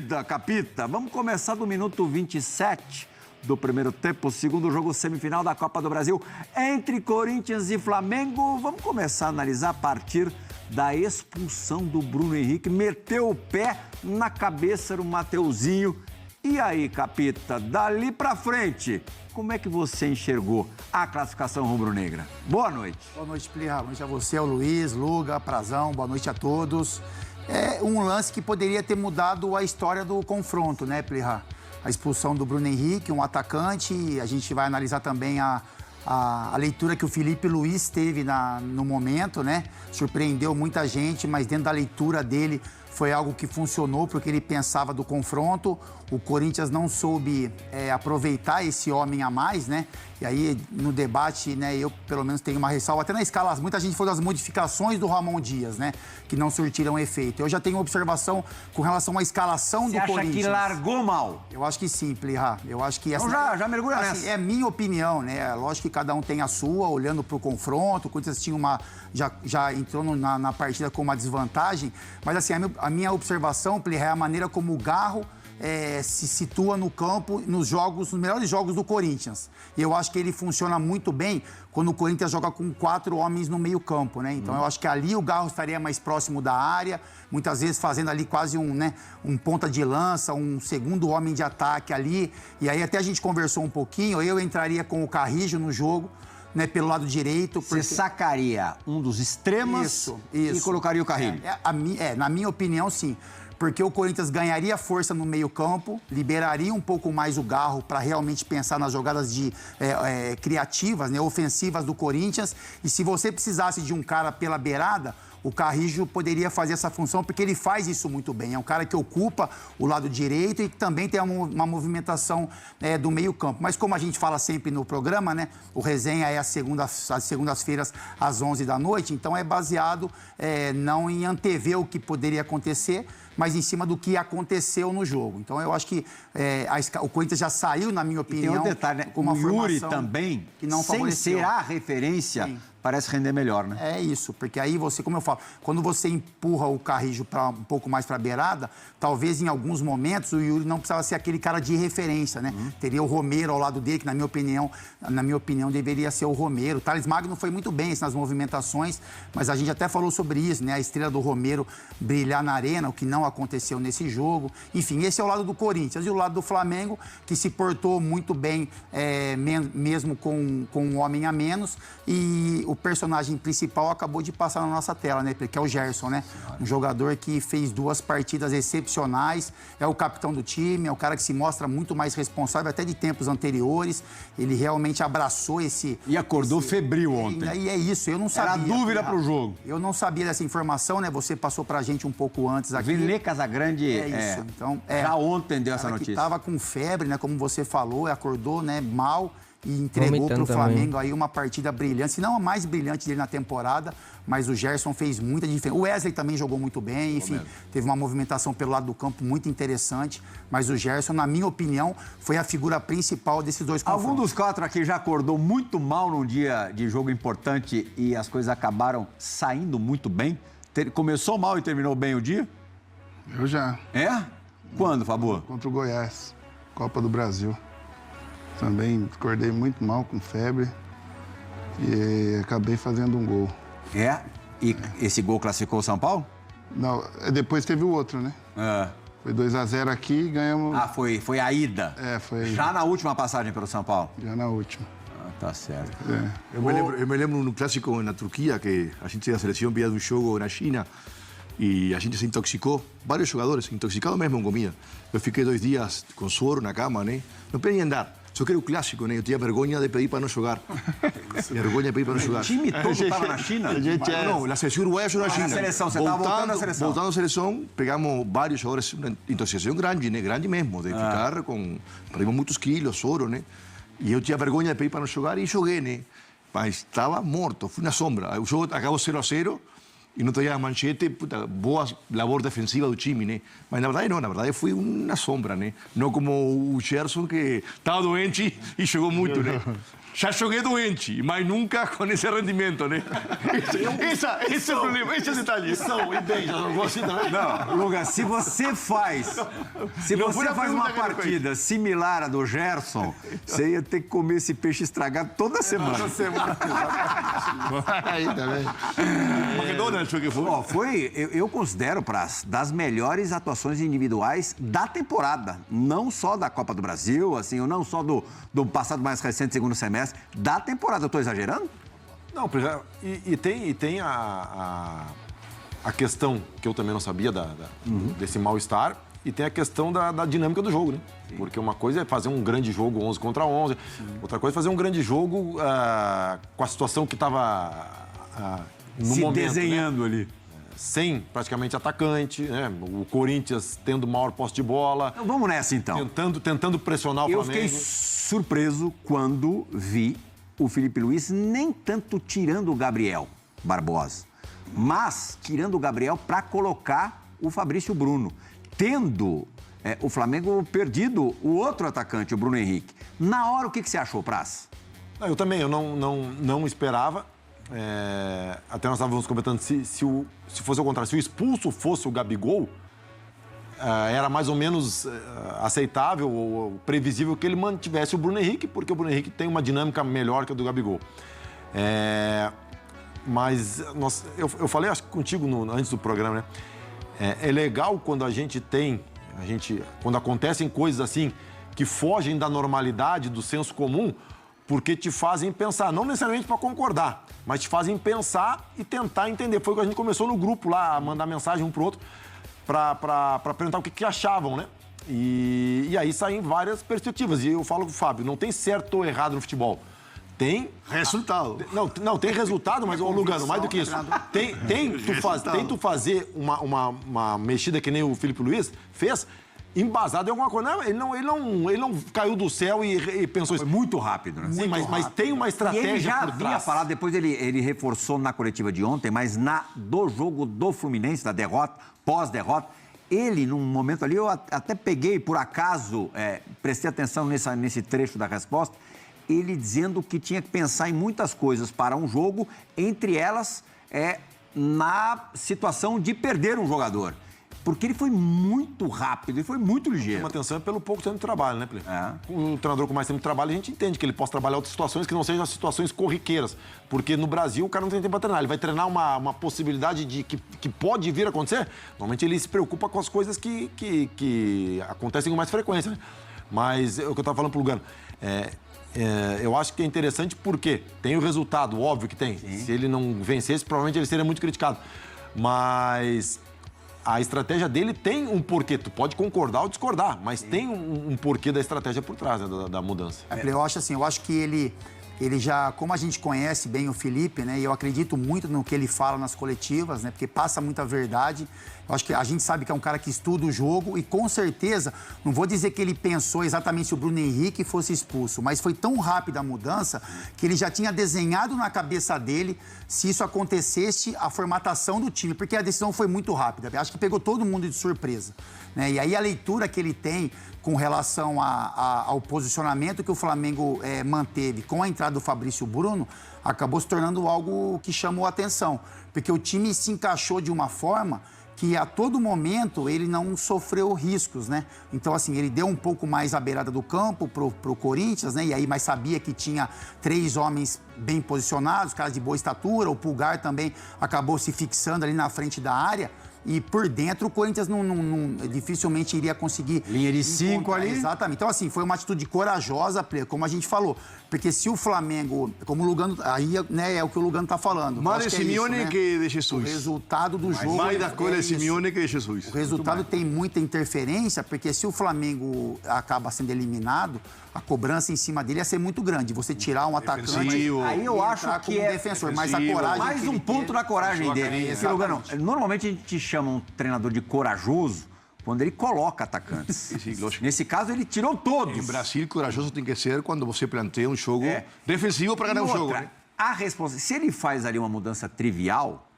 vida, Capita. Vamos começar do minuto 27 do primeiro tempo, segundo jogo semifinal da Copa do Brasil entre Corinthians e Flamengo. Vamos começar a analisar a partir da expulsão do Bruno Henrique. Meteu o pé na cabeça do Mateuzinho. E aí, Capita, dali pra frente, como é que você enxergou a classificação rubro-negra? Boa noite. Boa noite, Plihá. Boa noite a você, ao Luiz, Luga, Prazão. Boa noite a todos. É um lance que poderia ter mudado a história do confronto, né, Plihá? A expulsão do Bruno Henrique, um atacante. A gente vai analisar também a leitura que o Felipe Luiz teve no momento, né? Surpreendeu muita gente, mas dentro da leitura dele foi algo que funcionou porque ele pensava do confronto. O Corinthians não soube aproveitar esse homem a mais, né? E aí, no debate, né, eu pelo menos tenho uma ressalva. Até na escala, muita gente falou das modificações do Ramon Dias, né? Que não surtiram efeito. Eu já tenho uma observação com relação à escalação do Corinthians. Você acha que largou mal? Eu acho que sim, Plihá. Eu acho que essa... Então já mergulha assim, nessa. É minha opinião, né? Lógico que cada um tem a sua, olhando para o confronto. O Corinthians tinha já entrou na partida com uma desvantagem. Mas assim, a minha observação, Plihá, é a maneira como o Garro se situa no campo nos melhores jogos do Corinthians. E eu acho que ele funciona muito bem quando o Corinthians joga com 4 homens no meio campo, né? Então eu acho que ali o Garro estaria mais próximo da área, muitas vezes fazendo ali quase um ponta de lança, um segundo homem de ataque ali. E aí até a gente conversou um pouquinho, eu entraria com o Carrijo no jogo, né, pelo lado direito. Você sacaria um dos extremas isso. E colocaria o Carrilho? Na minha opinião, sim. Porque o Corinthians ganharia força no meio-campo, liberaria um pouco mais o Garro para realmente pensar nas jogadas criativas, né, ofensivas do Corinthians. E se você precisasse de um cara pela beirada, o Carrijo poderia fazer essa função, porque ele faz isso muito bem. É um cara que ocupa o lado direito e que também tem uma movimentação do meio-campo. Mas como a gente fala sempre no programa, né? O resenha é às segundas-feiras, às 11 da noite. Então é baseado não em antever o que poderia acontecer, mas em cima do que aconteceu no jogo. Então eu acho que o Corinthians já saiu, na minha opinião, tem um detalhe, né? com uma o Yuri formação também, que não sem favoreceu. ser a referência, sim, parece render melhor, né? É isso, porque aí você, como eu falo, quando você empurra o Carrijo um pouco mais para a beirada, talvez em alguns momentos o Yuri não precisava ser aquele cara de referência, né? Teria o Romero ao lado dele, que na minha opinião deveria ser o Romero. O Thales Magno foi muito bem nas movimentações, mas a gente até falou sobre isso, né? A estrela do Romero brilhar na arena, o que não aconteceu nesse jogo. Enfim, esse é o lado do Corinthians. E o lado do Flamengo, que se portou muito bem, mesmo com um homem a menos. E o personagem principal acabou de passar na nossa tela, né? Que é o Gerson, né? Um jogador que fez 2 partidas excepcionais, é o capitão do time, é o cara que se mostra muito mais responsável até de tempos anteriores. Ele realmente abraçou esse... E acordou febril ontem. E é isso, eu não sabia. Era dúvida pro jogo. Eu não sabia dessa informação, né? Você passou pra gente um pouco antes aqui. Vilene Casagrande Então, já ontem deu essa notícia. Que tava com febre, né? Como você falou, acordou, né? Mal e entregou pro Flamengo aí uma partida brilhante, se não a mais brilhante dele na temporada, mas o Gerson fez muita diferença. O Wesley também jogou muito bem, enfim, teve uma movimentação pelo lado do campo muito interessante, mas o Gerson, na minha opinião, foi a figura principal desses 2 confrontos. Algum dos 4 aqui já acordou muito mal num dia de jogo importante e as coisas acabaram saindo muito bem? Começou mal e terminou bem o dia? Eu já. É? Quando, Fabu? Contra o Goiás, Copa do Brasil. Também acordei muito mal, com febre, e acabei fazendo um gol. É? E esse gol classificou o São Paulo? Não, depois teve o outro, né? Foi 2-0 aqui e ganhamos... Ah, foi a ida? Foi. Já na última passagem pelo São Paulo? Já na última. Ah, tá certo. Eu me lembro num clássico na Turquia, que a gente da seleção via de um jogo na China e a gente se intoxicou, vários jogadores, intoxicados mesmo com comida. Eu fiquei 2 dias com soro na cama, né? Não podia nem andar. Só que era o clássico, né? Eu tinha vergonha de pedir para não jogar. Vergonha de pedir para não jogar. O time todo estava na China? Não, a seleção uruguaia jogou na China. A seleção, você estava voltando à seleção. Voltando à seleção, pegamos vários jogadores, uma intoxicação grande, né? Grande mesmo, de ficar com... Perdemos muitos quilos, soro, né? E eu tinha vergonha de pedir para não jogar e joguei, né? Mas estava morto, fui na sombra. O jogo acabou 0-0 e não tinha manchete, puta, boa labor defensiva do time, né? Mas na verdade não, na verdade foi uma sombra, né? Não como o Gerson, que estava doente e jogou muito, né? Já joguei doente, mas nunca com esse rendimento, né? Esse é o problema, esse é o detalhe. Não gosto também. Não, Lucas, se você faz uma partida similar à do Gerson, você ia ter que comer esse peixe estragado toda semana. Toda semana. Aí também. McDonald's foi que foi. Eu considero, Praz, das melhores atuações individuais da temporada. Não só da Copa do Brasil, assim, ou não só do passado mais recente, segundo semestre, da temporada. Eu estou exagerando? Não, e tem a questão que eu também não sabia desse mal-estar, e tem a questão da dinâmica do jogo, né? Sim. Porque uma coisa é fazer um grande jogo 11 contra 11, outra coisa é fazer um grande jogo com a situação que estava no se momento, desenhando, né? Ali. Sem praticamente atacante, né? O Corinthians tendo maior posse de bola. Então, vamos nessa, então. Tentando pressionar o Flamengo. Eu fiquei surpreso quando vi o Felipe Luiz nem tanto tirando o Gabriel Barbosa, mas tirando o Gabriel para colocar o Fabrício Bruno, tendo o Flamengo perdido o outro atacante, o Bruno Henrique. Na hora, o que você achou, Praz? Eu também, eu não esperava. Até nós estávamos comentando, se fosse ao contrário, se o expulso fosse o Gabigol, era mais ou menos aceitável ou previsível que ele mantivesse o Bruno Henrique, porque o Bruno Henrique tem uma dinâmica melhor que a do Gabigol. Mas eu falei, acho que contigo antes do programa, né? É legal quando quando acontecem coisas assim que fogem da normalidade, do senso comum, porque te fazem pensar, não necessariamente para concordar, mas te fazem pensar e tentar entender. Foi o que a gente começou no grupo lá, a mandar mensagem um pro outro, para perguntar o que achavam, né? E aí saem várias perspectivas. E eu falo com o Fábio, não tem certo ou errado no futebol. Tem resultado. Não, tem resultado, mas, Lugano, mais do que isso. Tem tu fazer uma mexida que nem o Felipe Luiz fez, embasado em alguma coisa. Não, ele não caiu do céu e pensou isso. Foi muito rápido, né? Sim, mas tem uma estratégia e ele já por trás. vinha falar, depois ele reforçou na coletiva de ontem, mas do jogo do Fluminense, da derrota, pós-derrota, ele, num momento ali, eu até peguei, por acaso, prestei atenção nesse trecho da resposta, ele dizendo que tinha que pensar em muitas coisas para um jogo, entre elas, na situação de perder um jogador. Porque ele foi muito rápido, ele foi muito ligeiro. Uma atenção pelo pouco tempo de trabalho, né, Ple? Um treinador com mais tempo de trabalho, a gente entende que ele possa trabalhar outras situações que não sejam as situações corriqueiras. Porque no Brasil o cara não tem tempo para treinar. Ele vai treinar uma possibilidade que pode vir a acontecer. Normalmente ele se preocupa com as coisas que acontecem com mais frequência, né? Mas é o que eu estava falando pro Lugano. Eu acho que é interessante porque tem o resultado, óbvio que tem. Sim. Se ele não vencesse, provavelmente ele seria muito criticado. Mas a estratégia dele tem um porquê. Tu pode concordar ou discordar, mas tem um porquê da estratégia por trás, né, da mudança. Eu acho que ele já, como a gente conhece bem o Felipe, né, e eu acredito muito no que ele fala nas coletivas, né, porque passa muita verdade. Eu acho que a gente sabe que é um cara que estuda o jogo e, com certeza, não vou dizer que ele pensou exatamente se o Bruno Henrique fosse expulso, mas foi tão rápida a mudança que ele já tinha desenhado na cabeça dele, se isso acontecesse, a formatação do time, porque a decisão foi muito rápida. Acho que pegou todo mundo de surpresa, né? E aí a leitura que ele tem com relação ao posicionamento que o Flamengo manteve com a entrada do Fabrício Bruno, acabou se tornando algo que chamou a atenção, porque o time se encaixou de uma forma que a todo momento ele não sofreu riscos, né? Então, assim, ele deu um pouco mais à beirada do campo pro Corinthians, né? E aí, mas sabia que tinha 3 homens bem posicionados, caras de boa estatura, o Pulgar também acabou se fixando ali na frente da área. E por dentro o Corinthians dificilmente iria conseguir... Linha de 5 ali. Exatamente. Então, assim, foi uma atitude corajosa, como a gente falou. Porque se o Flamengo, como o Lugano... Aí, né, é o que o Lugano tá falando. Mais de Simeone, né, que de Jesus. O resultado do jogo... Mais da escola de Simeone que de Jesus. O resultado tem muita interferência, porque se o Flamengo acaba sendo eliminado, a cobrança em cima dele ia ser muito grande. Você tirar um atacante... Aí eu acho que é defensor, mas a coragem... Mais um ponto na coragem dele. Lugano, normalmente a gente chama um treinador de corajoso quando ele coloca atacantes. Sim, lógico. Nesse caso, ele tirou todos. Em Brasil, corajoso tem que ser quando você planteia um jogo defensivo para ganhar o jogo. Né? Se ele faz ali uma mudança trivial,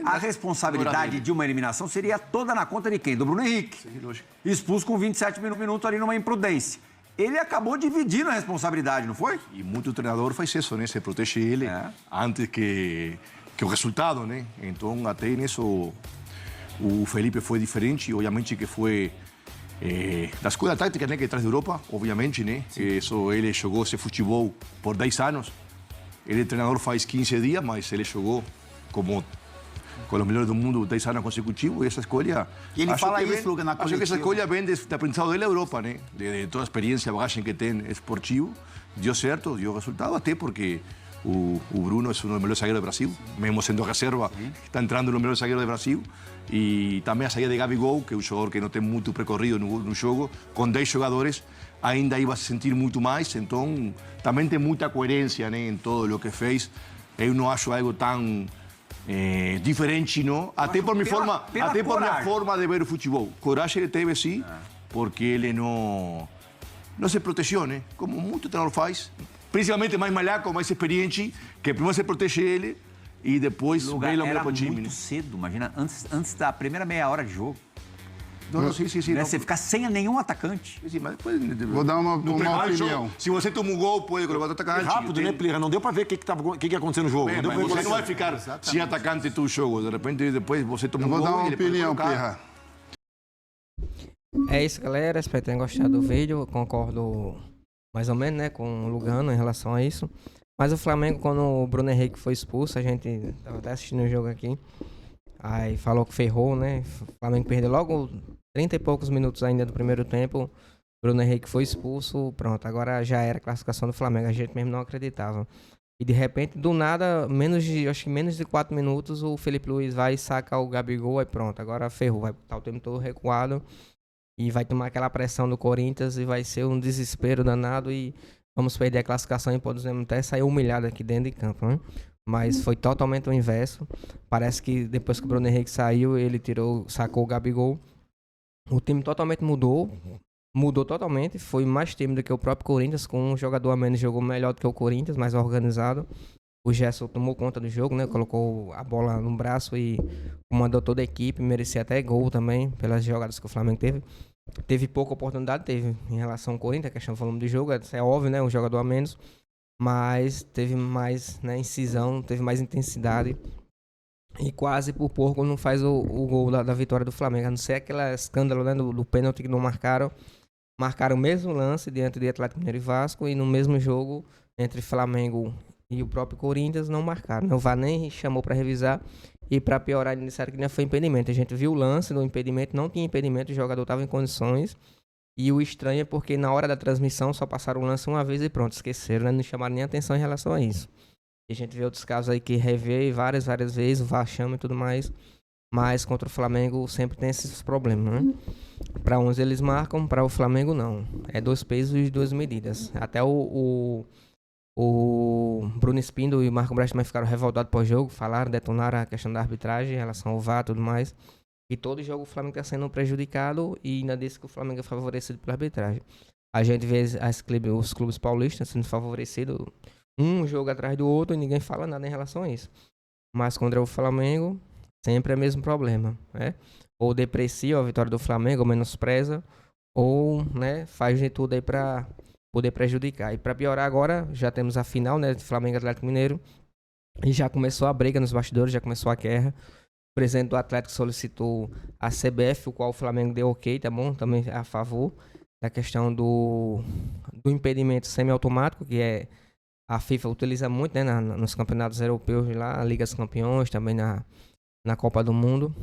A responsabilidade de uma eliminação seria toda na conta de quem? Do Bruno Henrique. Sim, lógico. Expulso com 27 minutos ali numa imprudência. Ele acabou dividindo a responsabilidade, não foi? E muito treinador faz isso, né? Se protege ele antes que o resultado, né? Então, até nisso, o Felipe foi diferente. Obviamente que foi da escola tática, né? Que traz da Europa, obviamente, né? Isso, ele jogou esse futebol por 10 anos. Ele é treinador faz 15 dias, mas ele jogou como com os melhores do mundo 10 anos consecutivos. E essa escolha... E ele fala isso, Lucas, na Acho que essa escolha vem de aprendizado dele da Europa, né? De toda a experiência, a bagagem que tem esportivo. Deu certo, deu resultado, até porque o Bruno é um dos melhores zagueiros do Brasil, mesmo sendo reserva, está entrando no melhor zagueiro do Brasil. E também a saída de Gabigol, que é um jogador que não tem muito percorrido no jogo, com 10 jogadores, ainda iba a se sentir muito mais. Então, também tem muita coerência, né, em todo o que fez. Eu não acho algo tão diferente, não? Até por minha forma de ver o futebol. Coragem ele teve, sim, porque ele não se protegeu, né? Como muito treinador faz. Principalmente mais malaco, mais experiente, que primeiro se protege ele e depois vem o melhor para o time. Muito cedo, imagina, antes da primeira meia hora de jogo. Não, sim. Né? Você ficar sem nenhum atacante. Sim, mas depois, Vou dar uma opinião. Se você toma um gol, pode colocar o atacante. Rápido, né, Plirra? Não deu pra ver o que ia acontecer no jogo. Bem, Não deu mas pra ver você não vai ficar sem atacante todo o jogo. De repente, depois você toma um gol. Vou dar uma e ele pode opinião, colocar. Pirra. É isso, galera. Espero que tenham gostado do vídeo. Eu concordo mais ou menos, né, com o Lugano em relação a isso. Mas o Flamengo, quando o Bruno Henrique foi expulso, a gente estava até assistindo o jogo aqui. Aí falou que ferrou, né? O Flamengo perdeu logo 30 e poucos minutos ainda do primeiro tempo. Bruno Henrique foi expulso. Pronto, agora já era a classificação do Flamengo. A gente mesmo não acreditava. E de repente, do nada, acho que menos de 4 minutos, o Felipe Luiz vai e saca o Gabigol. Aí pronto, agora ferrou. Vai estar o tempo todo recuado. E vai tomar aquela pressão do Corinthians e vai ser um desespero danado e vamos perder a classificação e podemos até sair humilhado aqui dentro de campo, né? Mas foi totalmente o inverso. Parece que depois que o Bruno Henrique saiu, ele sacou o Gabigol. O time totalmente mudou totalmente. Foi mais tímido que o próprio Corinthians, com um jogador a menos, jogou melhor do que o Corinthians, mais organizado. O Gerson tomou conta do jogo, né? Colocou a bola no braço e comandou toda a equipe. Merecia até gol também, pelas jogadas que o Flamengo teve. Teve pouca oportunidade, teve em relação ao Corinthians, a questão do volume de jogo, é óbvio, né? Um jogador a menos. Mas teve mais, né, incisão, teve mais intensidade. E quase por pouco não faz o gol da vitória do Flamengo. A não ser aquele escândalo, né, do pênalti que não marcaram. Marcaram o mesmo lance diante de Atlético Mineiro e Vasco. E no mesmo jogo, entre Flamengo e o próprio Corinthians, não marcaram. O VAR nem chamou para revisar. E para piorar, eles disseram que não foi impedimento. A gente viu o lance do impedimento, não tinha impedimento, o jogador estava em condições. E o estranho é porque na hora da transmissão só passaram o lance uma vez e pronto, esqueceram, né? Não chamaram nem atenção em relação a isso. E a gente vê outros casos aí que revê várias vezes, o VAR chama e tudo mais. Mas contra o Flamengo sempre tem esses problemas, né? Para uns eles marcam, para o Flamengo não. É 2 pesos e 2 medidas. Até o Bruno Espindo e o Marco Braz também ficaram revoltados pós-jogo, falaram, detonaram a questão da arbitragem em relação ao VAR e tudo mais. E todo jogo o Flamengo está sendo prejudicado e ainda disse que o Flamengo é favorecido pela arbitragem. A gente vê os clubes paulistas sendo favorecidos um jogo atrás do outro e ninguém fala nada em relação a isso. Mas contra o Flamengo, sempre é o mesmo problema, né? Ou deprecia a vitória do Flamengo, ou menospreza, ou, né, faz de tudo aí para poder prejudicar. E para piorar agora, já temos a final, né, de Flamengo e Atlético Mineiro, e já começou a briga nos bastidores, já começou a guerra. O presidente do Atlético solicitou a CBF, o qual o Flamengo deu ok, tá bom? Também a favor da questão do impedimento semiautomático, que a FIFA utiliza muito, né, nos campeonatos europeus lá, a Liga dos Campeões, também na Copa do Mundo.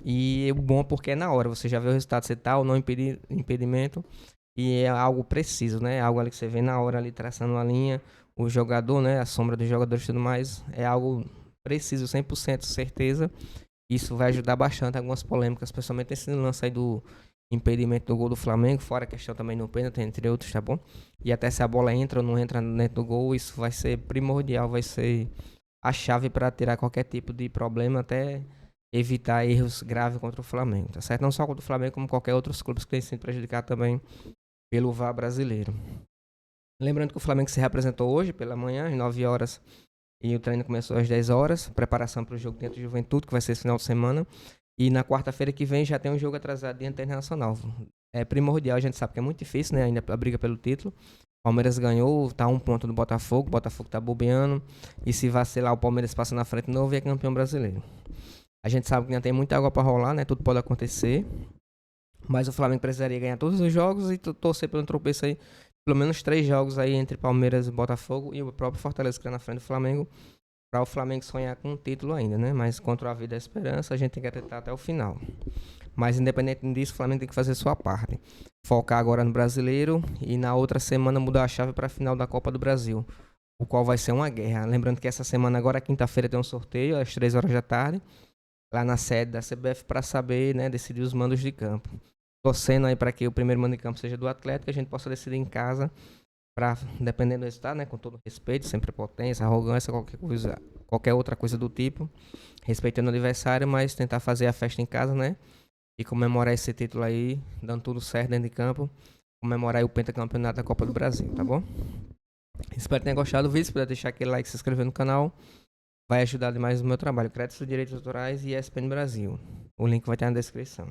E o bom porque é na hora, você já vê o resultado, você tá ou não impedimento, e é algo preciso, né? Algo ali que você vê na hora ali traçando uma linha, o jogador, né, a sombra dos jogadores e tudo mais, é algo preciso, 100% certeza. Isso vai ajudar bastante algumas polêmicas, especialmente esse lance aí do impedimento do gol do Flamengo, fora a questão também no pênalti, entre outros, tá bom? E até se a bola entra ou não entra dentro do gol, isso vai ser primordial, vai ser a chave para tirar qualquer tipo de problema, até evitar erros graves contra o Flamengo, tá certo? Não só contra o Flamengo, como qualquer outros clubes que têm sido prejudicados também pelo VAR brasileiro. Lembrando que o Flamengo se representou hoje pela manhã, às 9 horas, E o treino começou às 10 horas, preparação para o jogo dentro do Juventude, que vai ser esse final de semana. E na quarta-feira que vem já tem um jogo atrasado de internacional. É primordial, a gente sabe que é muito difícil, né? Ainda a briga pelo título. Palmeiras ganhou, tá 1 ponto do Botafogo. O Botafogo tá bobeando. E se vacilar, o Palmeiras passa na frente de novo e é campeão brasileiro. A gente sabe que ainda tem muita água para rolar, né? Tudo pode acontecer. Mas o Flamengo precisaria ganhar todos os jogos e torcer pelo tropeço aí. Pelo menos 3 jogos aí entre Palmeiras e Botafogo. E o próprio Fortaleza que é na frente do Flamengo. Para o Flamengo sonhar com um título ainda, né? Mas contra a vida e a esperança, a gente tem que acreditar até o final. Mas independente disso, o Flamengo tem que fazer sua parte. Focar agora no Brasileiro e na outra semana mudar a chave para a final da Copa do Brasil, o qual vai ser uma guerra. Lembrando que essa semana agora, quinta-feira, tem um sorteio às 3 horas da tarde, lá na sede da CBF, para saber, né, decidir os mandos de campo. Torcendo aí para que o primeiro mando de campo seja do Atlético, a gente possa decidir em casa, para, dependendo do resultado, né, com todo respeito, sem prepotência, arrogância, qualquer outra coisa do tipo, respeitando o adversário, mas tentar fazer a festa em casa, né, e comemorar esse título aí, dando tudo certo dentro de campo, comemorar aí o pentacampeonato da Copa do Brasil, tá bom? Espero que tenha gostado do vídeo, se puder deixar aquele like, se inscrever no canal, vai ajudar demais no meu trabalho. Créditos, direitos autorais e ESPN Brasil. O link vai estar na descrição.